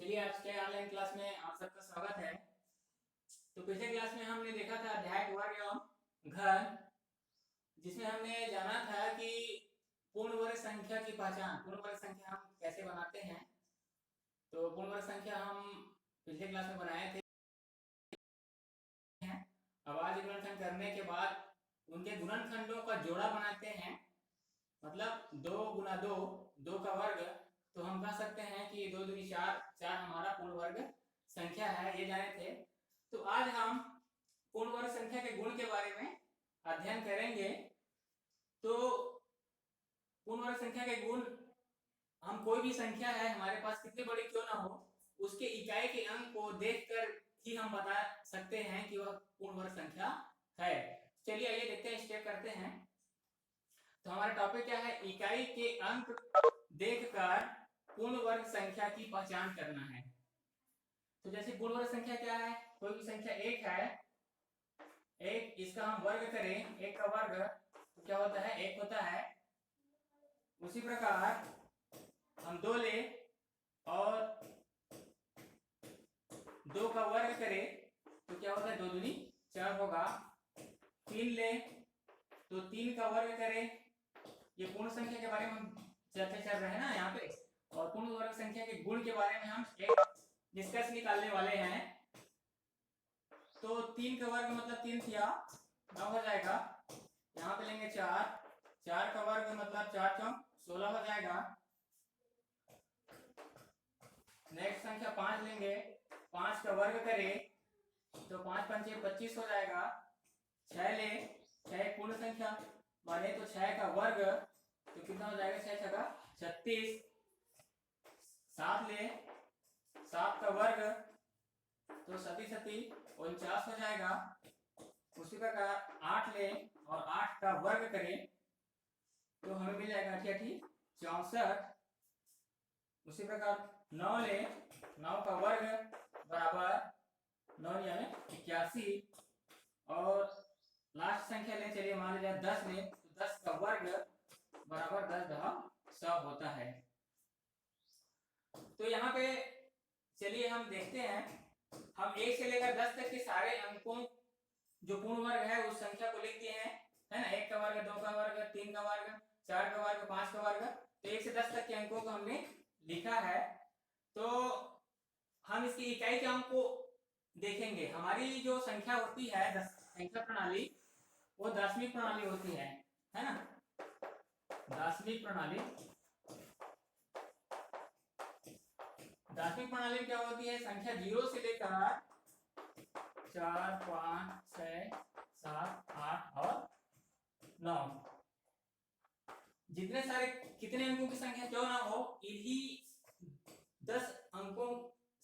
चलिए आज के ऑनलाइन क्लास में आप सबका स्वागत है। तो पिछले क्लास में हमने देखा था अध्याय वर्ग एवं घर, जिसमें हमने जाना था कि पूर्ण वर्ग संख्या की पहचान, पूर्ण वर्ग संख्या हम कैसे बनाते हैं। तो पूर्ण वर्ग संख्या हम पिछले क्लास में बनाए थे। अभाज्य गुणनखंड करने के बाद उनके गुणनखंडों का जोड़ा बनाते हैं, मतलब 2 गुना 2, 2 का वर्ग। तो हम कह सकते हैं कि 2 दूनी 4, 4 हमारा पूर्ण वर्ग संख्या है, ये जाने थे। तो आज हम पूर्ण वर्ग संख्या के गुण के बारे में अध्ययन करेंगे। तो पूर्ण वर्ग संख्या के गुण, हम कोई भी संख्या है हमारे पास कितनी बड़ी क्यों ना हो, उसके इकाई के अंक को देखकर ही हम बता सकते हैं कि वह पूर्ण वर्ग संख्या है। चलिए आइए देखते हैं, स्टेप करते हैं। तो हमारा टॉपिक क्या है? इकाई के अंक देखकर पूर्ण वर्ग संख्या की पहचान करना है। तो जैसे पूर्ण वर्ग संख्या क्या है? कोई भी संख्या एक है, एक, इसका हम वर्ग करें, एक का वर्ग तो क्या होता है? एक होता है। उसी प्रकार हम 2 ले और 2 का वर्ग करें तो क्या होता है? 2 दूनी 4 होगा। 3 ले तो 3 का वर्ग करें, ये पूर्ण संख्या के बारे में हम चर्चा चल रहे हैं ना यहाँ पे, और पूर्ण वर्ग संख्या के गुण के बारे में हम एक निष्कर्ष निकालने वाले हैं। तो 3 का वर्ग मतलब 3 थिया 9 हो जाएगा। यहाँ पे लेंगे 4, 4 का वर्ग मतलब 4 चौक 16 हो जाएगा। नेक्स्ट संख्या 5 लेंगे, 5 का वर्ग करें तो 5 पंचे 25 हो जाएगा। 6 ले, 6 पूर्ण संख्या माने तो 6 का वर्ग तो कितना हो जाएगा? 6 छका 36। 7 ले, 7 का वर्ग तो 7 सती 49 हो जाएगा। उसी प्रकार 8 ले और 8 का वर्ग करें तो हमें मिल जाएगा 8 8 64। उसी प्रकार 9 ले, 9 का वर्ग बराबर 9 यानी 81। और लास्ट संख्या ले, चलिए मान लीजिए 10 ले तो 10 का वर्ग बराबर 10 दहा 100 होता है। तो यहाँ पे चलिए हम देखते हैं, हम 1 से लेकर 10 तक के सारे अंकों जो पूर्ण वर्ग है उस संख्या को लिख दिए हैं, है ना। 1 का वर्ग, 2 का वर्ग, 3 का वर्ग, 4 का वर्ग, 5 का वर्ग। तो 1 से 10 तक के अंकों को हमने लिखा है। तो हम इसकी इकाई के अंक को देखेंगे। हमारी जो संख्या होती है संख्या प्रणाली, वो दशमिक प्रणाली होती है ना। दशमिक प्रणाली, दशमिक प्रणाली में क्या होती है? संख्या 0 से लेकर 4, 5, 6, 7, 8 और 9, जितने सारे कितने अंकों की संख्या क्यों ना हो, इन्हीं 10 अंकों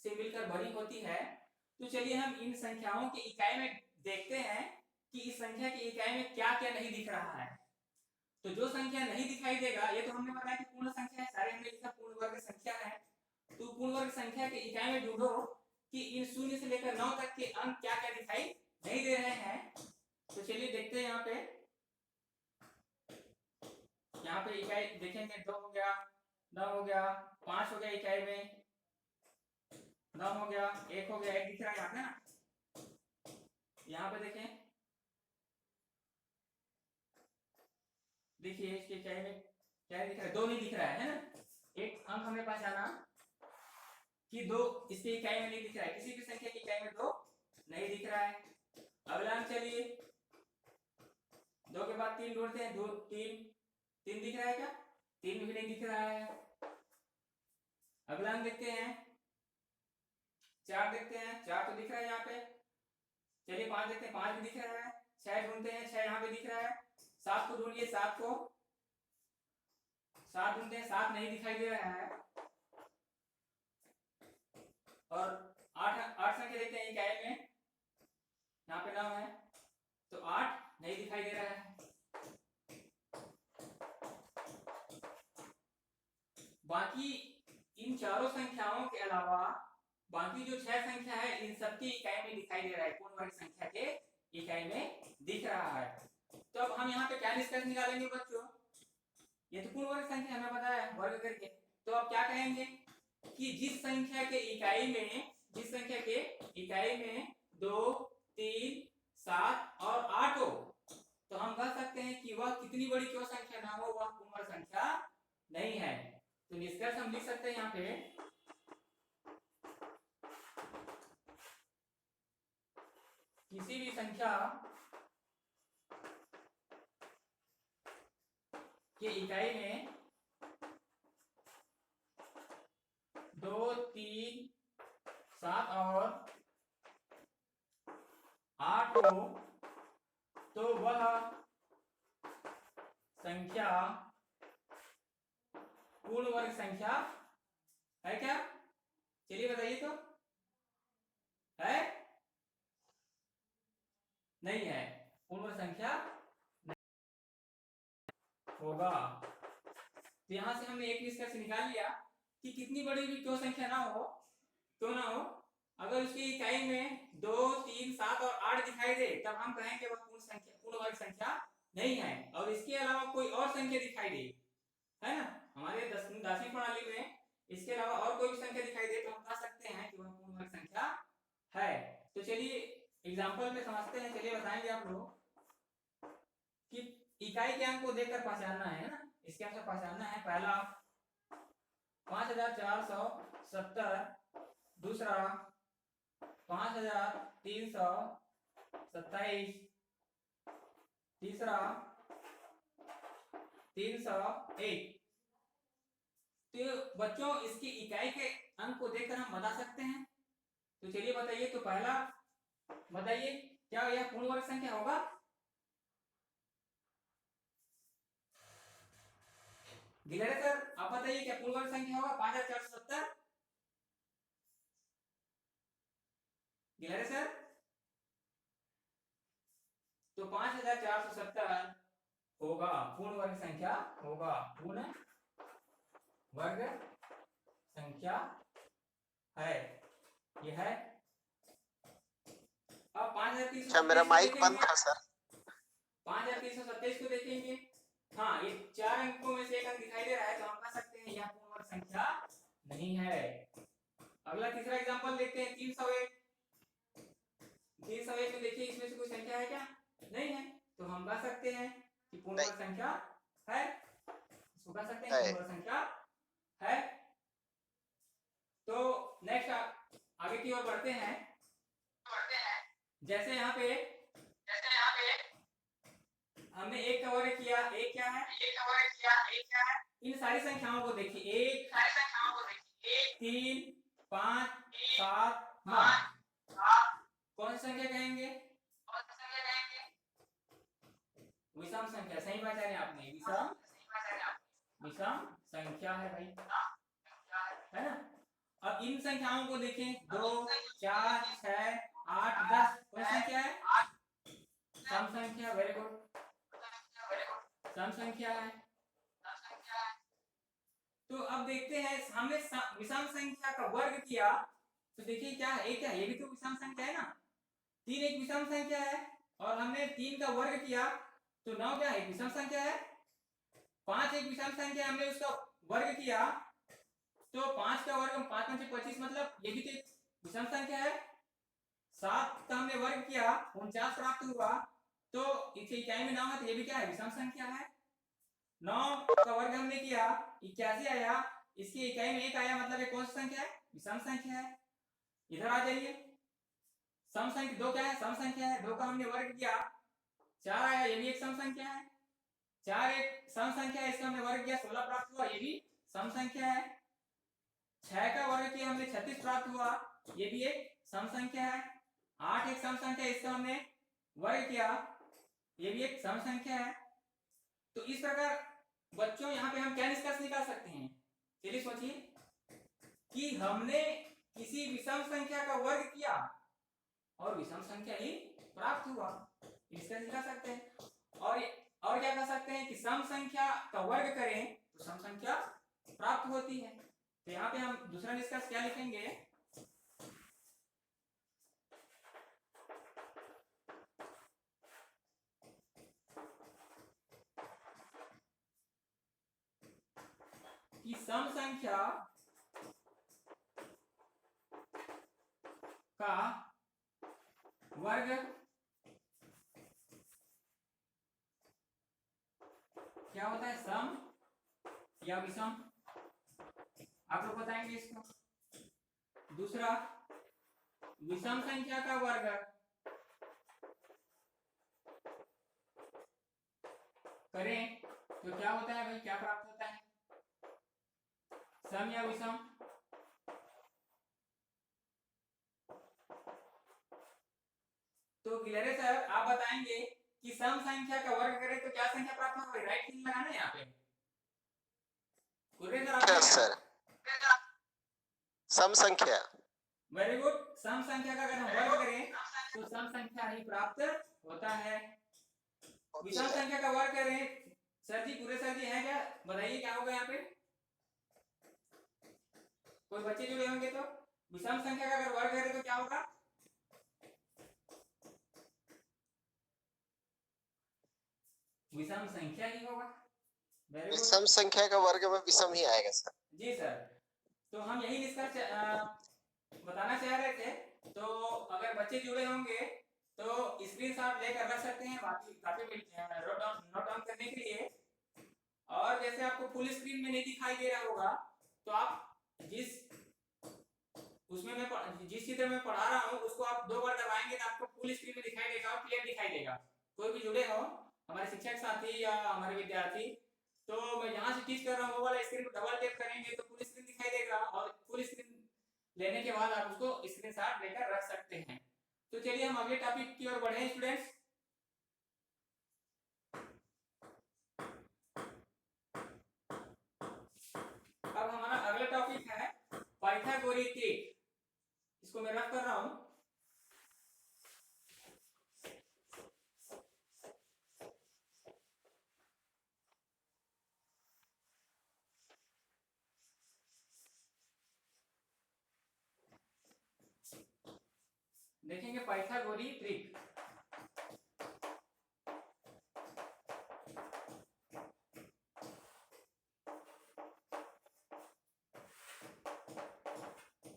से मिलकर बड़ी होती है। तो चलिए हम इन संख्याओं की इकाई में देखते हैं कि इस संख्या की इकाई में क्या क्या नहीं दिख रहा है। तो जो संख्या नहीं दिखाई देगा, ये तो हमने बताया कि पूर्ण संख्या है, सारे हमने लिखा पूर्ण वर्ग संख्या है। तो पूर्ण वर्ग संख्या की इकाई में ढूंढो कि इन 0 से लेकर 9 तक के अंक क्या क्या दिखाई नहीं दे रहे हैं। तो चलिए देखते हैं। यहाँ पे इकाई देखेंगे, 2 हो गया, 9 हो गया, 5 हो गया, इकाई में 9 हो गया, 1 हो गया, 1 दिख रहा है यहाँ पे ना। यहाँ पे देखें, देखिए इसकी इकाई में क्या दिख रहा है? 2 नहीं दिख रहा है ना। एक अंक हमने पहचाना कि 2 इसकी इकाई में नहीं दिख रहा है, किसी भी संख्या की इकाई में 2 नहीं दिख रहा है। अगला अंक चलिए, 2 के बाद 3 ढूंढते हैं। 2 3 3 दिख रहा है क्या? 3 भी नहीं दिख रहा है। अगला अंक देखते हैं, 4 देखते हैं, 4 तो दिख रहा है यहाँ पे। चलिए 5 देखते हैं, 5 भी दिख रहा है। 6 ढूंढते हैं, 6 यहाँ पे दिख रहा है। 7 को ढूंढिए, 7 ढूंढते हैं, 7 नहीं दिखाई दे रहा है। और 8 संख्या देखते हैं इकाई में, यहाँ पे 9 है तो 8 नहीं दिखाई दे रहा है। बाकी इन चारों संख्याओं के अलावा बाकी जो 6 संख्या है, इन सबकी इकाई में दिखाई दे रहा है, पूर्ण वर्ग संख्या के इकाई में दिख रहा है। तो अब हम यहाँ पे क्या निष्कर्ष निकालेंगे बच्चों? ये तो पूर्ण वर्ग संख्या हमें पता है वर्ग करके। तो अब क्या कहेंगे कि जिस संख्या के इकाई में 2, 3, 7 और 8 हो, तो हम कह सकते हैं कि वह कितनी बड़ी क्यों संख्या ना हो, वह पूर्ण संख्या नहीं है। तो निष्कर्ष हम लिख सकते हैं यहाँ पे, किसी भी संख्या के इकाई में 2, 3, 7 और 8 हो, तो वह संख्या पूर्ण वर्ग संख्या है क्या? चलिए बताइए, तो है? नहीं है, पूर्ण वर्ग संख्या होगा। तो यहां से हमने एक निष्कर्ष निकाल लिया कि कितनी बड़ी भी क्यों संख्या ना हो, क्यों ना हो, अगर उसकी इकाई में 2, 3, 7 और 8 दिखाई दे, तब हम कहेंगे वह पूर्ण वर्ग संख्या नहीं है। और इसके अलावा कोई और संख्या दिखाई दे, है ना, हमारे 10वीं प्रणाली में इसके अलावा और कोई भी संख्या दिखाई दे, तो हम कह सकते हैं कि वह पूर्ण वर्ग संख्या है। तो चलिए एग्जांपल में समझते हैं। चलिए बताएंगे आप लोग कि इकाई के अंक को देखकर पहचानना है ना, इसके अंक से पहचानना है। पहला 5470, दूसरा 5327, तीसरा 301। तो बच्चों इसकी इकाई के अंक को देखकर हम बता सकते हैं। तो चलिए बताइए, तो पहला बताइए, क्या यह पूर्ण वर्ग संख्या होगा? गिलहरी सर आप बताइए, क्या पूर्ण वर्ग संख्या होगा 5470? गिलहरी सर, तो 5470 होगा, पूर्ण वर्ग संख्या होगा, पूर्ण वर्ग संख्या है, यह है। अब 5327 मेरा माइक बंद था सर। 5327 को देखेंगे। हाँ, ये 4 अंकों में से एक अंक दिखाई दे रहा है, तो हम कह सकते हैं यह पूर्ण वर्ग संख्या नहीं है। अगला तीसरा एग्जांपल देखते हैं, 301। 301 में देखिए, इसमें से कोई संख्या है क्या? नहीं है, तो हम कह सकते हैं कि पूर्ण वर्ग संख्या है। इसको कह सकते हैं पूर्ण वर्ग संख्या है। तो नेक्स्ट आगे की ओर बढ़ते हैं। जैसे यहाँ पे हमने एक का वर्ग किया, एक क्या है? इन सारी संख्याओं को देखिए, 1, 3, 5, 7, 9, कौन सी संख्या कहेंगे? विषम संख्या। सही पहचाने आपने, विषम संख्या है भाई, है ना। अब इन संख्याओं को देखें, 2, 4, 6, 8, 10, कौन संख्या है? सम संख्या। वेरी गुड, सम संख्या है। तो अब देखते हैं, हमने विषम संख्या का वर्ग किया, तो देखिए क्या है, क्या ये भी तो विषम संख्या है ना। 3 एक विषम संख्या है, और हमने 3 का वर्ग किया, तो 9 क्या है, विषम संख्या है। 5 एक विषम संख्या, हमने उसका वर्ग किया, तो 5 का वर्ग 5 5 25, मतलब ये भी तो विषम संख्या है। 7 का हमने वर्ग किया, 49 प्राप्त हुआ, तो इस इकाई में 9 है, तो ये भी क्या है, विषम संख्या है। 9 का वर्ग हमने किया, 81 आया, इसकी इकाई में 1 आया, मतलब ये कौन सी संख्या है, विषम संख्या है। इधर आ जाइए, सम संख्या 2 क्या है, सम संख्या है। 2 का हमने वर्ग किया, 4 आया, ये भी एक सम संख्या है। 4 एक सम संख्या है, इसका हमने वर्ग किया, 16 प्राप्त हुआ, ये भी सम संख्या है। 6 का वर्ग किया हमने, 36 प्राप्त हुआ, ये भी एक सम संख्या है। 8 एक सम संख्या है, इसका हमने वर्ग किया, ये भी एक सम संख्या है। तो इस प्रकार बच्चों यहाँ पे हम क्या निष्कर्ष निकाल सकते हैं? चलिए सोचिए कि हमने किसी विषम संख्या का वर्ग किया और विषम संख्या ही प्राप्त हुआ, निष्कर्ष निकाल सकते हैं। और क्या कह सकते हैं कि सम संख्या का वर्ग करें तो सम संख्या प्राप्त होती है। तो यहाँ पे हम दूसरा निष्कर्ष क्या लिखेंगे? कि सम संख्या वर्ग क्या होता है, सम या विषम, आप लोग बताएंगे इसको। दूसरा, विषम संख्या का वर्ग करें तो क्या होता है भाई, क्या प्राप्त होता है, सम या विषम। तो गिलहरी सर आप बताएंगे कि सम संख्या का वर्ग करें तो क्या संख्या प्राप्त होगी, राइट क्लिक लगाना है यहाँ पे। सर सम संख्या, वेरी गुड, सम संख्या का अगर हम वर्ग करें तो सम संख्या ही प्राप्त होता है। विषम संख्या का वर्ग करें, सर जी पूरे सर जी है क्या, बताइए क्या होगा यहाँ पे, कोई बच्चे जुड़े होंगे तो। विषम संख्या का अगर वर्ग करें तो क्या होगा, विषम संख्या ही होगा। वेरी गुड, विषम संख्या का वर्ग में विषम ही आएगा सर। जी सर, तो हम यही निष्कर्ष बताना चाह रहे थे। तो अगर बच्चे जुड़े होंगे तो स्क्रीनशॉट लेकर रख सकते हैं, बाकी काफी नोट डाउन करने के लिए। और जैसे आपको फुल स्क्रीन में नहीं दिखाई दे रहा होगा तो आप जिस उसमें मैं जिस चित्र में पढ़ा रहा हूँ उसको आप 2 बार दबाएंगे तो आपको फुल स्क्रीन में दिखाई देगा और क्लियर दिखाई देगा। कोई भी जुड़े हो हमारे शिक्षक साथी या हमारे विद्यार्थी, तो मैं जहाँ से टीच कर रहा हूँ वो वाला स्क्रीन को डबल टैप करेंगे तो फुल स्क्रीन दिखाई देगा, और फुल स्क्रीन लेने के बाद आप उसको स्क्रीनशॉट लेकर रख सकते हैं। तो चलिए हम अगले टॉपिक की ओर बढ़े स्टूडेंट्स। अब हमारा अगला टॉपिक है पाइथागोरस, इसको मैं रख कर रहा हूं। देखेंगे पाइथागोरस ट्रिक।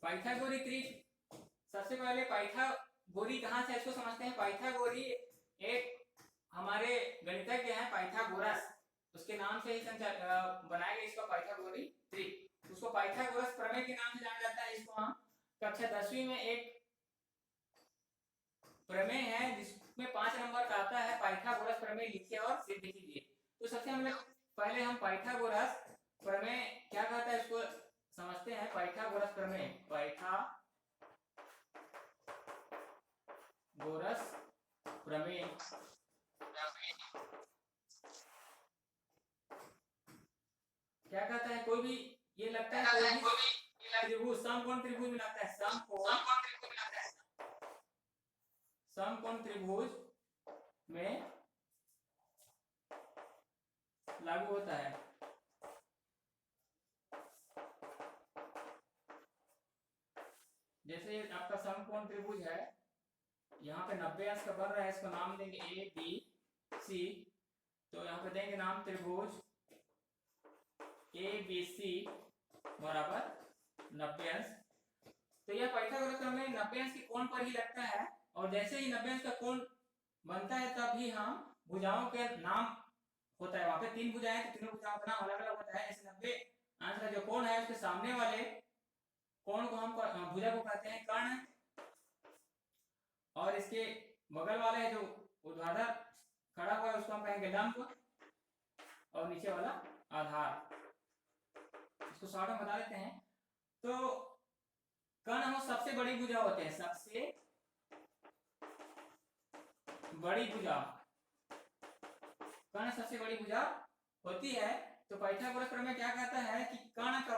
पाइथागोरस ट्रिक, सबसे पहले पाइथागोरस कहां से, इसको समझते हैं। पाइथागोरस एक हमारे गणितज्ञ हैं पाइथागोरस, उसके नाम से ही बनाया गया इसका पाइथागोरस ट्रिक। उसको पाइथागोरस प्रमेय के नाम से जाना जाता है। इसको हम कक्षा 10वीं में एक प्रमेय है जिसमें 5 नंबर का आता है, पाइथागोरस प्रमेय लिखिए और सिद्ध कीजिए। तो सबसे पहले हम पाइथागोरस प्रमेय क्या कहता है इसको समझते हैं। पाइथागोरस प्रमेय, पाइथागोरस प्रमेय क्या कहता है, कोई भी ये लगता है कोई भी त्रिभुज, समकोण त्रिभुज में लगता है, समकोण त्रिभुज में लागू होता है। जैसे आपका समकोण त्रिभुज है, यहाँ पे 90 अंश का बन रहा है, इसको नाम देंगे ए बी सी। तो यहाँ पे देंगे नाम त्रिभुज ए बी सी बराबर 90 अंश। तो यह पाइथागोरस प्रमेय 90 अंश के कोण पर ही लगता है, और जैसे ही 90 अंश का कोण बनता है तभी हम भुजाओं के नाम होता है, वहां पे 3 भुजाएं तो तीनों भुजाओं का नाम अलग अलग होता है। जैसे 90 अंश का जो कोण है उसके सामने वाले कोण को हम भुजा को कहते हैं कर्ण, और इसके बगल वाले है जो ऊर्ध्वाधर खड़ा हुआ है उसको हम कहेंगे लंब, और नीचे वाला आधार। इसको शॉर्ट में बता देते हैं। तो कर्ण हम सबसे बड़ी भुजा होते हैं, सबसे बड़ी भुजा, कर्ण सबसे बड़ी भुजा होती है। तो पाइथागोरस प्रमेय क्या कहता है कि कर्ण का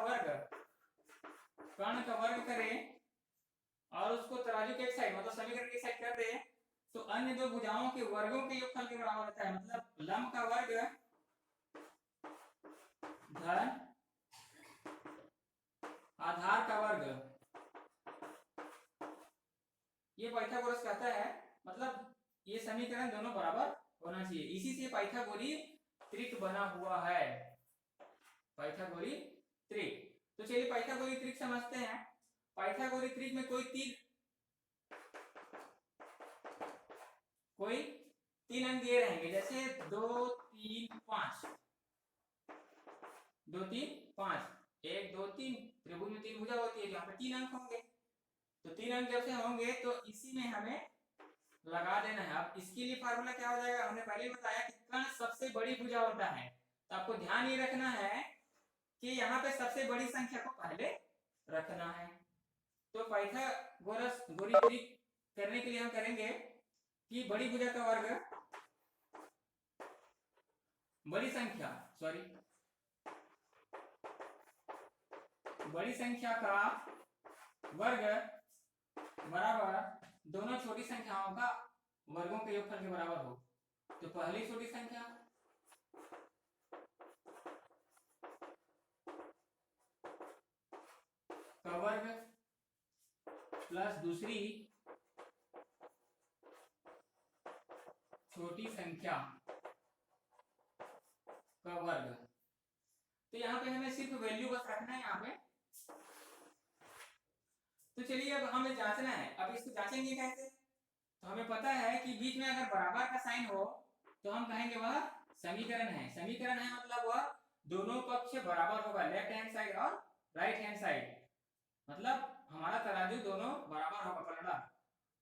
वर्ग करें और उसको तराजू के एक साइड मतलब समीकरण के एक साइड कर दें तो अन्य दो भुजाओं के वर्गों के योगफल के बराबर होता है। मतलब लंब का वर्ग धन आधार का वर्ग, ये पाइथागोरस कहता है। मतलब ये समीकरण दोनों बराबर होना चाहिए, इसी से पाइथागोरस त्रिक बना हुआ है, पाइथागोरस त्रिक। तो चलिए पाइथागोरस त्रिक समझते हैं। पाइथागोरस त्रिक में कोई तीर कोई 3 अंक दिए रहेंगे, जैसे 2 3 5, 2 3 5, 1 2 3, त्रिभुज में 3 भुजा होती है, यहाँ पे 3 अंक होंगे। तो 3 अंक जब से होंगे तो इसी में हमें लगा देना है। अब इसके लिए फार्मूला क्या हो जाएगा, हमने पहले बताया कि कर्ण सबसे बड़ी भुजा होता है, तो आपको ध्यान ये रखना है कि यहाँ पे सबसे बड़ी संख्या को पहले रखना है। तो पाइथागोरस गोरी करने के लिए हम करेंगे कि बड़ी भुजा का वर्ग, बड़ी संख्या का वर्ग बराबर दोनों छोटी संख्याओं का वर्गों के योगफल के बराबर हो। तो पहली छोटी संख्या का वर्ग प्लस दूसरी छोटी संख्या का वर्ग। तो यहाँ पे हमें सिर्फ वैल्यू बस रखना है यहाँ पे। तो चलिए अब हमें जांचना है। अब इसको जांचेंगे कैसे, तो हमें पता है कि बीच में अगर बराबर का साइन हो तो हम कहेंगे वह समीकरण है। समीकरण है मतलब वह दोनों पक्ष बराबर होगा, लेफ्ट हैंड साइड और राइट हैंड साइड, मतलब हमारा तराजू दोनों बराबर होगा पलड़ा।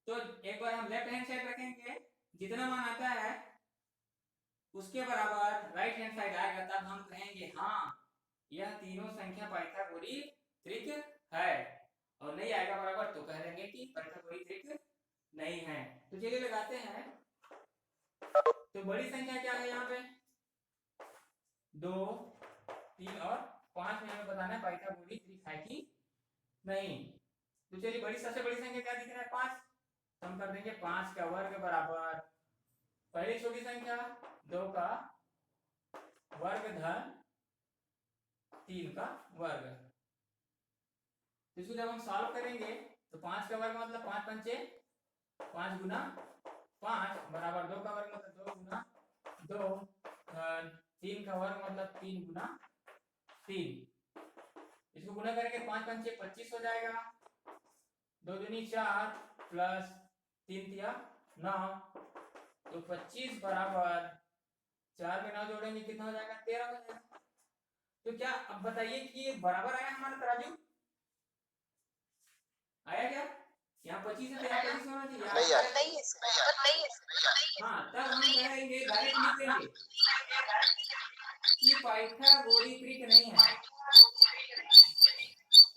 तो एक बार हम लेफ्ट हैंड साइड रखेंगे, जितना मान आता है उसके बराबर राइट हैंड साइड आएगा, तब हम कहेंगे हाँ यह तीनों संख्या पाइथागोरीय है। और नहीं आएगा बराबर तो कह देंगे कि पाइथागोरीय नहीं है। तो चलिए लगाते हैं। तो बड़ी संख्या क्या है यहाँ पे, 2 3 और 5 में हमें बताना है पाइथागोरीय है कि नहीं। तो चलिए बड़ी सबसे बड़ी संख्या क्या दिख रहा है, 5। तो हम कर देंगे 5 का वर्ग बराबर पहली छोटी संख्या 2 का वर्ग धन 3 का वर्ग। तो इसको जब हम सॉल्व करेंगे तो 5 का वर्ग मतलब 5 पंचे 5 गुना 5 बराबर 2 का वर्ग मतलब 2 गुना 2 धन 3 का वर्ग मतलब 3 गुना 3। इसको गुना करेंगे 5 पंचे 25 हो जाएगा, 2 दूनी 4 प्लस 3 तिया 9। तो 25 बराबर 4 में 9 जोड़ेंगे कितना हो जाएगा, 13 हो जाएगा। तो क्या अब बताइए कि ये बराबर आया हमारा तराजू, आया क्या? यहाँ 25 है तो यहाँ 25 होना चाहिए, नहीं है। हाँ तब हम कहेंगे डायरेक्ट लिख देंगे कि पाइथागोरीय नहीं है।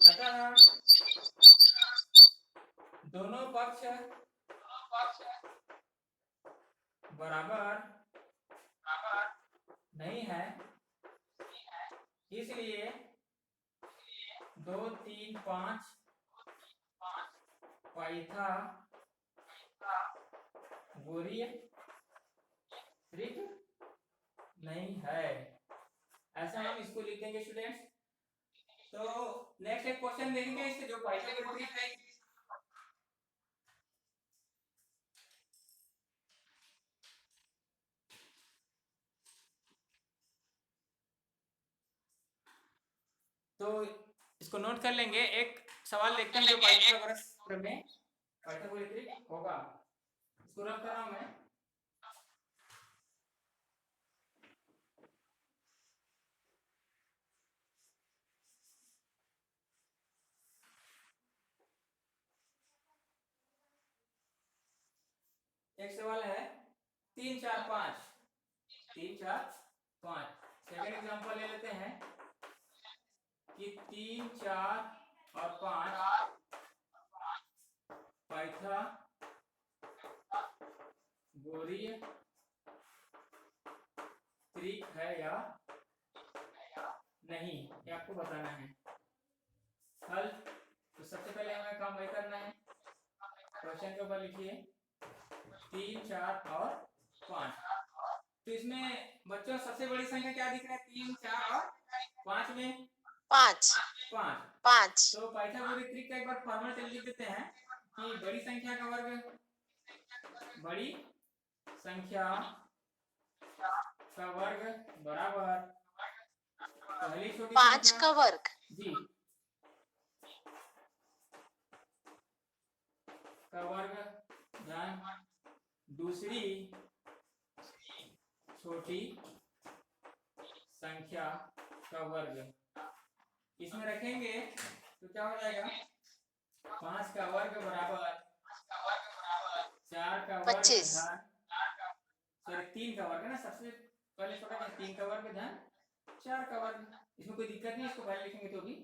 अतः दोनों पक्ष बराबर नहीं है, इसलिए 2 3 5 पाइथागोरीय नहीं है, ऐसा हम इसको लिख देंगे स्टूडेंट्स। तो नेक्स्ट एक क्वेश्चन देखेंगे इससे जो पाइथागोरीय है। तो इसको नोट कर लेंगे। एक सवाल देखते हैं जो पाइथागोरस प्रमेय पाइथागोरीय होगा, इसको रख कर रहा हूं मैं। एक सवाल है 3 4 5, 3 4 5। सेकंड एग्जांपल ले लेते हैं कि 3 4 और 5 पाइथागोरीय है या नहीं, ये आपको बताना है। हल तो सबसे पहले हमें काम वही करना है, क्वेश्चन के ऊपर लिखिए 3 4 और 5। तो इसमें बच्चों सबसे बड़ी संख्या क्या दिख रहा है, 3 4 और 5 में 5। तो पाइथागोरस का एक बार फॉर्मूला लिख देते हैं कि बड़ी संख्या का वर्ग बराबर पहली छोटी 5 का वर्ग जी का वर्ग धन दूसरी छोटी संख्या का वर्ग इसमें रखेंगे तो क्या हो जाएगा, 5 का वर्ग बराबर 4 का वर्ग 25। धन, सॉरी 3 का वर्ग है ना, सबसे पहले छोटा क्या, 3 का वर्ग धन 4 का वर्ग। इसमें कोई दिक्कत नहीं, इसको पहले लिखेंगे तो भी।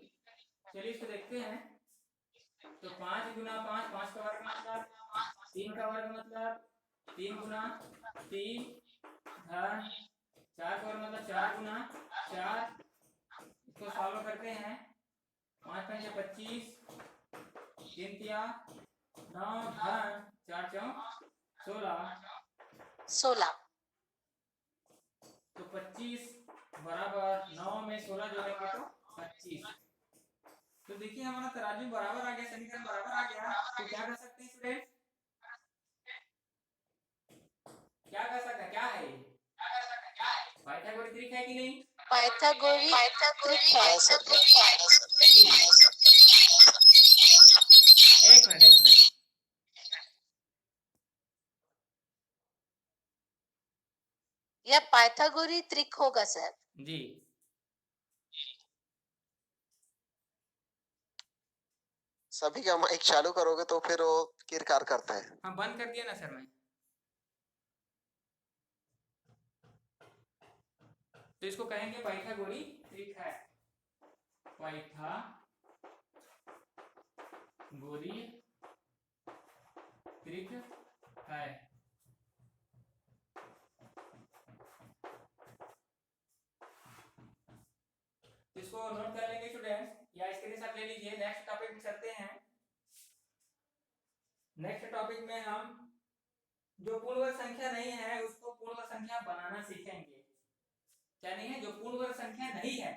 चलिए इसको देखते हैं। तो 5 गुना 5, 5 का वर्ग मतलब 3 का वर्ग मतलब 3 गुना 3 धन 4 का वर्ग मतलब 4 गुना 4। इसको सॉल्व करते हैं। 5 5 25, 3 तिया 9 धन 4 4 16। तो 25 बराबर 9 में 16 जोड़ेंगे तो 25। तो देखिए हमारा तराजू बराबर आ गया, समीकरण बराबर आ गया। तो क्या कर सकते हैं स्टूडेंट, क्या कर सकते हैं, क्या है ये, पाइथागोरस ट्रिक है कि नहीं? पाइथागोरस ट्रिक है। एक मिनट यह पाइथागोरस ट्रिक होगा सर जी। सभी का माइक चालू करोगे तो फिर वो किरकार करता है। हाँ बंद कर दिया ना सर मैं। तो इसको कहेंगे पाइथागोरस ट्रिक है, पाइथागोरस ट्रिक है। इसको नोट कर लेंगे स्टूडेंट्स या स्क्रीनशॉट ले लीजिए। नेक्स्ट टॉपिक में चलते हैं। नेक्स्ट टॉपिक में हम जो पूर्ण वर्ग संख्या नहीं है उसको पूर्ण वर्ग संख्या बनाना सीखेंगे। क्या नहीं है, जो पूर्ण वर्ग संख्या नहीं है,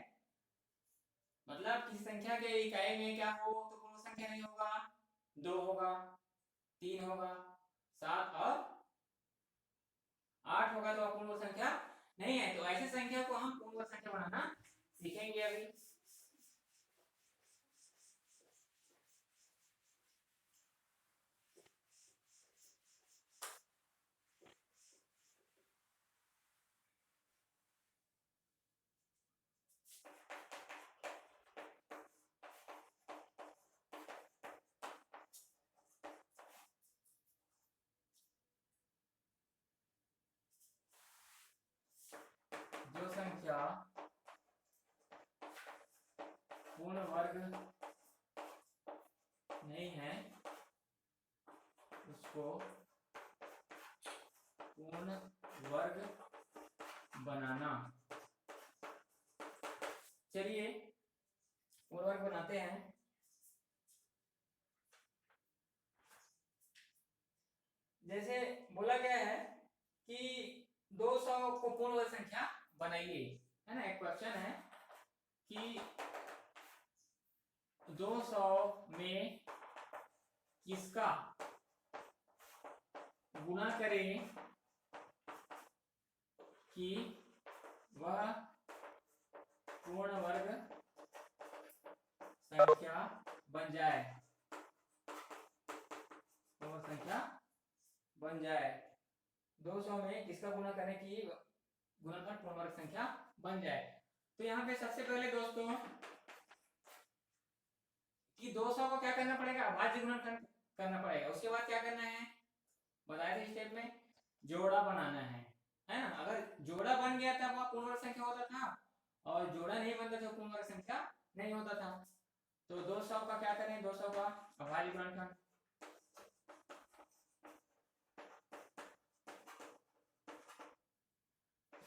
मतलब किसी संख्या के इकाई में क्या हो तो पूर्ण वर्ग संख्या नहीं होगा, 2 होगा, 3 होगा, 7 और 8 होगा, तो पूर्ण वर्ग संख्या नहीं है। तो ऐसे संख्या को हम पूर्ण वर्ग संख्या बनाना सीखेंगे अभी। जो संख्या पूर्ण वर्ग नहीं है उसको पूर्ण वर्ग बनाना। चलिए पूर्ण वर्ग बनाते हैं। जैसे बोला गया है कि 200 को पूर्ण वर्ग संख्या बनाइए, है ना। एक क्वेश्चन है कि 200 में किसका गुणा करें कि वह पूर्ण वर्ग संख्या बन जाए, पूर्ण संख्या बन जाए। 200 में किसका गुणा करें कि गुणनफल पूर्ण वर्ग संख्या बन जाए। तो यहाँ पे सबसे पहले दोस्तों कि 200 को क्या करना पड़ेगा, अभाज्य गुणनखंड करना पड़ेगा। उसके बाद क्या करना है, बताए थे स्टेप में, जोड़ा बनाना है ना। अगर जोड़ा बन गया था वह पूर्ण वर्ग संख्या होता था, और जोड़ा नहीं बनता तो पूर्ण वर्ग संख्या नहीं होता था। तो 200 का क्या करें, 200 का अभाज्य गुणनखंड।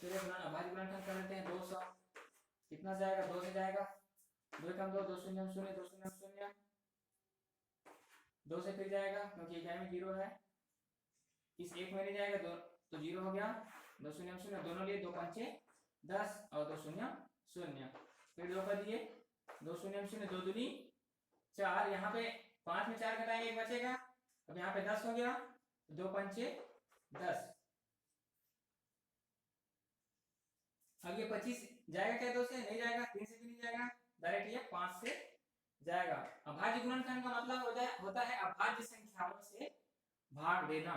चलिए अभाज्य गुणनखंड कर लेते हैं। 200 कितना जाएगा, 2 से जाएगा, 2 कम 2, 2 शून्य 0, 2 शून्य 0, 2 से फिर जाएगा क्योंकि इकाई में 0 है। इस एक में नहीं जाएगा, 2 तो 0 हो गया, 2 शून्य 0, दोनों लिए 2 5 10 और 2 शून्य 0, फिर 2 कर दिए, 2 शून्य 0, 2 दूनी 4, यहाँ पे 5 में 4 घटाएंगे 1 बचेगा। अब यहाँ पे 10 हो गया, 2 5 10। अब ये 25 जाएगा क्या, 2 से नहीं जाएगा, 3 से भी नहीं जाएगा, डायरेक्ट ये 5 से जाएगा। अभाज्य गुणनखंड का मतलब होता है अभाज्य संख्याओं से भाग देना।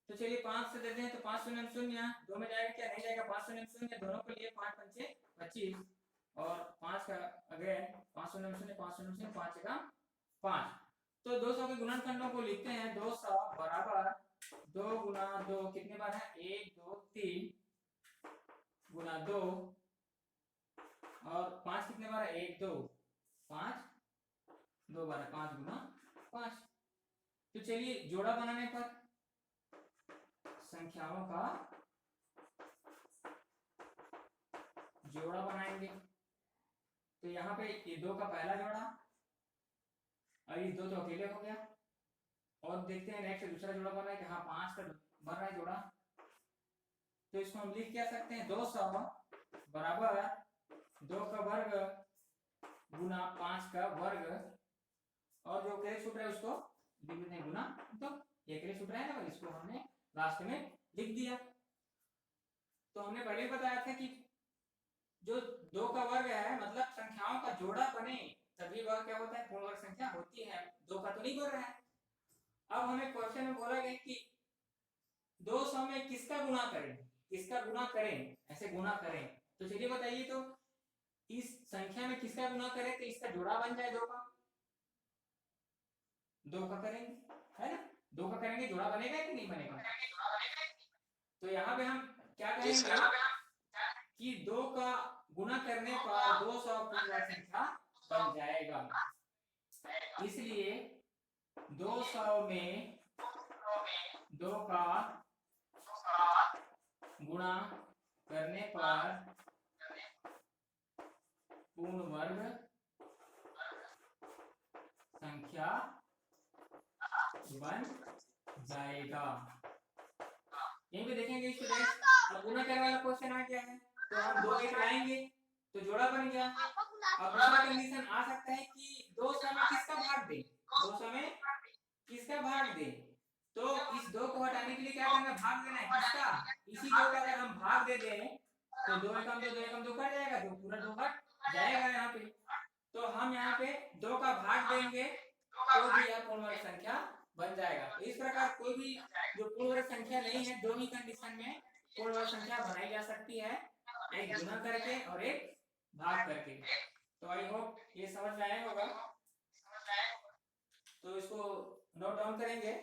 तो चलिए 5 से देते हैं, तो 5 शून्य शून्य, 2 में जाएगा क्या, नहीं जाएगा, 5 शून्य शून्य, दोनों को लिए 5 पंचे 25 और 5 का अगेन 5 शून्य शून्य 5 शून्य शून्य 5 का 5। तो 200 के गुणनखंडों को लिखते हैं, 200 बराबर 2 गुना 2 कितने बार है, 1 2 3 गुना 2 और 5 कितने बार है, 1 2 5 2 बार 5 गुना 5। तो चलिए जोड़ा बनाने पर संख्याओं का जोड़ा बनाएंगे। तो यहाँ पे ये 2 का पहला जोड़ा और ये 2 तो अकेले हो गया, और देखते हैं नेक्स्ट दूसरा जोड़ा बन रहा है कि हाँ 5 का बन रहा है जोड़ा। तो इसको हम लिख क्या सकते हैं, 200 बराबर 2 का वर्ग गुना 5 का वर्ग, और जो अकेले छूट रहा है उसको लिख देते हैं गुना, तो ये अकेले छूट रहा है ना, इसको हमने लास्ट में लिख दिया। तो हमने पहले ही बताया था कि जो 2 का वर्ग है मतलब संख्याओं का जोड़ा बने तभी वह क्या होता है, पूर्ण वर्ग संख्या होती है, 2 का तो नहीं बन रहा है। अब हमें क्वेश्चन में बोला गया कि 200 में किसका गुणा करें, किसका गुणा करें, ऐसे गुणा करें। तो चलिए बताइए, तो इस संख्या में किसका गुणा करें तो इसका जोड़ा बन जाए 2 का, 2 का करेंगे, है ना, 2 का करेंगे, जोड़ा बनेगा कि नहीं बनेगा। तो यहाँ पे हम क्या कहेंगे कि 2 का गुणा करने पर 200 पूर्ण वर्ग संख्या बन जाएगा। इसलिए 200 में 2 का गुणा करने पर पूर्ण वर्ग संख्या बन जाएगा। यहीं पे देखेंगे स्टूडेंट, अब गुणा करने वाला क्वेश्चन आ गया है, तो हम 2 1 लाएंगे तो जोड़ा बन गया। अब दूसरा कंडीशन आ सकता है कि 200 में किसका भाग दें, 200 में किसका भाग दें, तो इस 2 को हटाने के लिए क्या करना है, भाग देना है किसका, इसी 2 का अगर हम भाग दे दें तो 2 एकम 2 2 एकम 2 कट जाएगा, तो पूरा 2 हट जाएगा यहाँ पे। तो हम यहाँ पे 2 का भाग देंगे तो भी यह पूर्ण वर्ग संख्या बन जाएगा। तो इस प्रकार कोई भी जो पूर्ण वर्ग संख्या नहीं है, 2 ही कंडीशन में पूर्ण वर्ग संख्या बनाई जा सकती है, एक गुणा करके और एक भाग करके। तो आई होप ये समझ में आया होगा, तो इसको नोट डाउन करेंगे।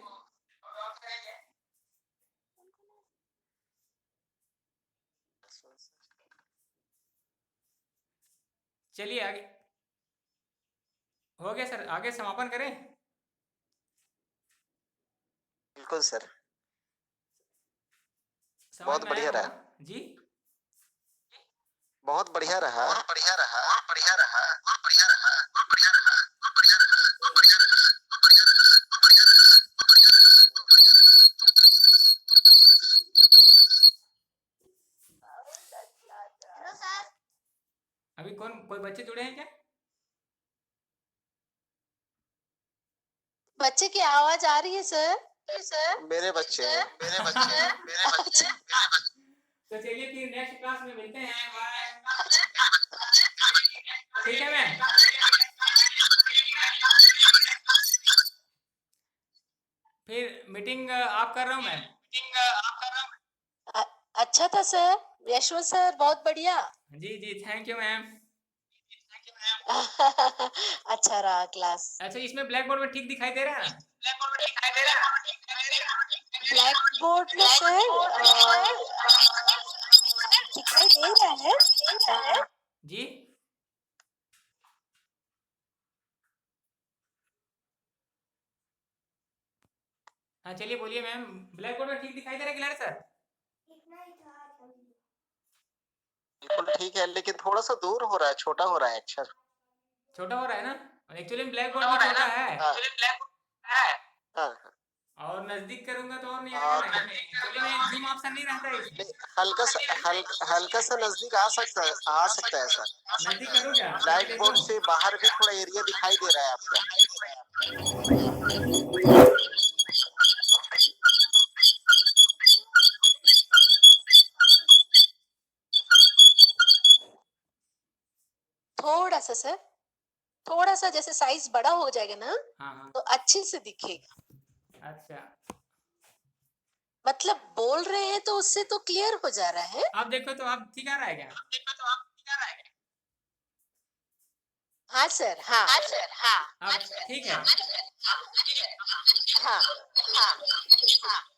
चलिए आगे हो गया सर, आगे समापन करें। बिल्कुल सर, समझ बहुत में बढ़िया आया रहा, होगा जी, बहुत बढ़िया रहा। अभी कोई बच्चे जुड़े हैं क्या, बच्चे की आवाज आ रही है सर। मेरे बच्चे हैं, तो चलिए फिर नेक्स्ट क्लास में मिलते हैं, बाय। ठीक है मैम, फिर मीटिंग आप कर रहा हूँ मैम। अच्छा था सर, यशवंत सर बहुत बढ़िया। जी जी थैंक यू मैम। अच्छा रहा क्लास। अच्छा इसमें ब्लैक बोर्ड में ठीक दिखाई दे रहा है ना, ब्लैक बोर्ड में सर दिखाई दे रहा है। जी हाँ चलिए बोलिए मैम, ब्लैक बोर्ड में ठीक दिखाई दे रहा है क्लियर सर। बिल्कुल ठीक है, लेकिन थोड़ा सा दूर हो रहा है, छोटा हो रहा है अक्षर। छोटा हो रहा है ना, एक्चुअली ब्लैक बोर्ड में छोटा है, हाँ, और नजदीक करूंगा तो और नहीं आएगा ना, एक्चुअली में जूम ऑप्शन नहीं रहता है इसमें। हल्का सा नजदीक आ सकता है सर। नजदीक करूँ क्या, ब्लैक बोर्ड से बाहर भी थोड़ा एरिया दिखाई दे रहा है आपका। थोड़ा सा सर, थोड़ा सा जैसे साइज बड़ा हो जाएगा ना, हाँ हाँ तो अच्छे से दिखेगा। अच्छा मतलब बोल रहे हैं तो उससे तो क्लियर हो जा रहा है। अब देखो तो अब ठीक आ रहा है क्या? हाँ सर, हाँ अब ठीक है। हाँ हाँ